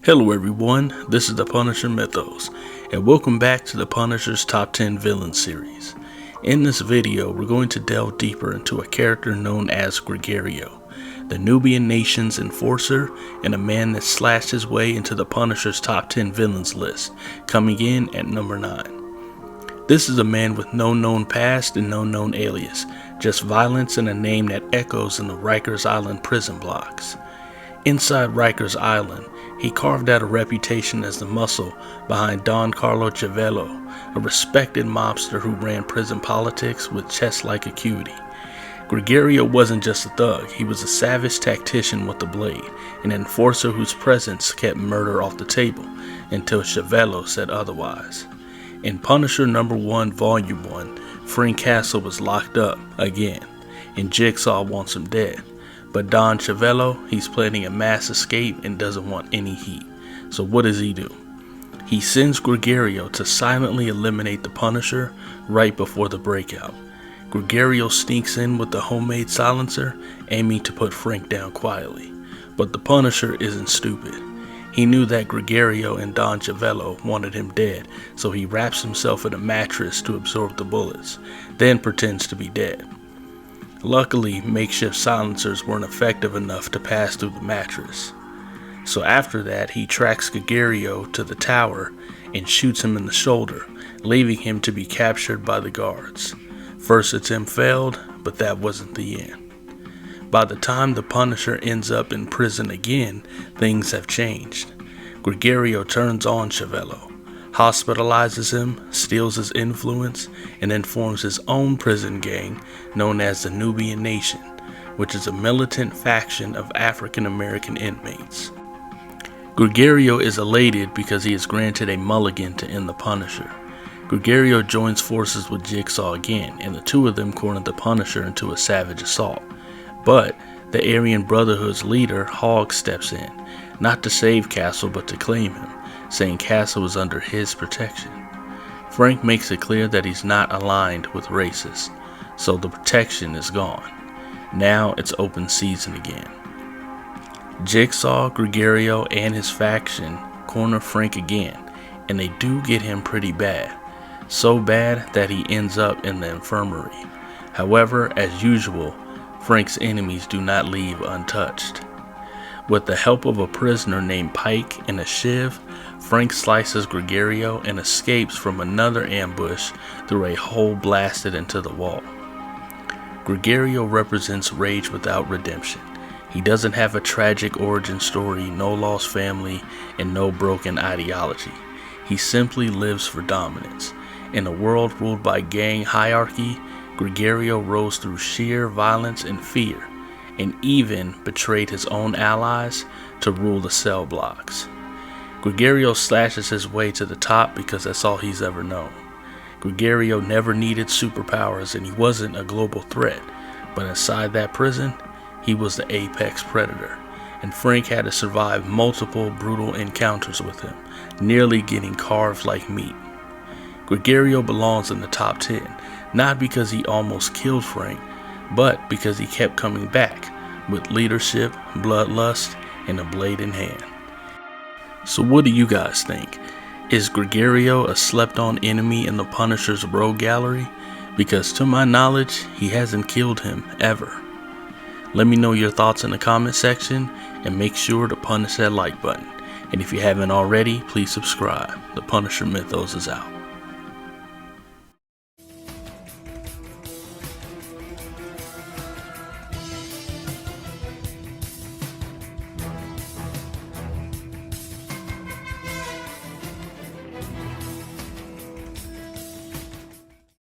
Hello everyone, this is the Punisher Mythos, and welcome back to the Punisher's Top 10 Villains series. In this video, we're going to delve deeper into a character known as Gregario, the Nubian Nation's enforcer and a man that slashed his way into the Punisher's Top 10 Villains list, coming in at number 9. This is a man with no known past and no known alias, just violence and a name that echoes in the Ryker's Island prison blocks. Inside Ryker's Island, he carved out a reputation as the muscle behind Don Carlo Ciavello, a respected mobster who ran prison politics with chess-like acuity. Gregario wasn't just a thug, he was a savage tactician with a blade, an enforcer whose presence kept murder off the table, until Ciavello said otherwise. In Punisher number 1, Volume 1, Frank Castle was locked up, again, and Jigsaw wants him dead. But Don Ciavello, he's planning a mass escape and doesn't want any heat. So what does he do? He sends Gregario to silently eliminate the Punisher right before the breakout. Gregario sneaks in with the homemade silencer, aiming to put Frank down quietly. But the Punisher isn't stupid. He knew that Gregario and Don Ciavello wanted him dead, so he wraps himself in a mattress to absorb the bullets, then pretends to be dead. Luckily, makeshift silencers weren't effective enough to pass through the mattress. So after that, he tracks Gregario to the tower and shoots him in the shoulder, leaving him to be captured by the guards. First attempt failed, but that wasn't the end. By the time the Punisher ends up in prison again, things have changed. Gregario turns on Ciavello, hospitalizes him, steals his influence, and then forms his own prison gang known as the Nubian Nation, which is a militant faction of African American inmates. Gregario is elated because he is granted a mulligan to end the Punisher. Gregario joins forces with Jigsaw again, and the two of them corner the Punisher into a savage assault. But the Aryan Brotherhood's leader, Hogg, steps in, not to save Castle but to claim him, saying Castle is under his protection. Frank makes it clear that he's not aligned with racists, so the protection is gone. Now it's open season again. Jigsaw, Gregario, and his faction corner Frank again, and they do get him pretty bad. So bad that he ends up in the infirmary. However, as usual, Frank's enemies do not leave untouched. With the help of a prisoner named Pike and a shiv, Frank slices Gregario and escapes from another ambush through a hole blasted into the wall. Gregario represents rage without redemption. He doesn't have a tragic origin story, no lost family, and no broken ideology. He simply lives for dominance. In a world ruled by gang hierarchy, Gregario rose through sheer violence and fear, and even betrayed his own allies to rule the cell blocks. Gregario slashes his way to the top because that's all he's ever known. Gregario never needed superpowers and he wasn't a global threat, but inside that prison, he was the apex predator, and Frank had to survive multiple brutal encounters with him, nearly getting carved like meat. Gregario belongs in the top 10, not because he almost killed Frank, but because he kept coming back with leadership, bloodlust, and a blade in hand. So what do you guys think? Is Gregario a slept-on enemy in the Punisher's rogue gallery? Because to my knowledge, he hasn't killed him ever. Let me know your thoughts in the comment section, and make sure to punch that like button. And if you haven't already, please subscribe. The Punisher Mythos is out.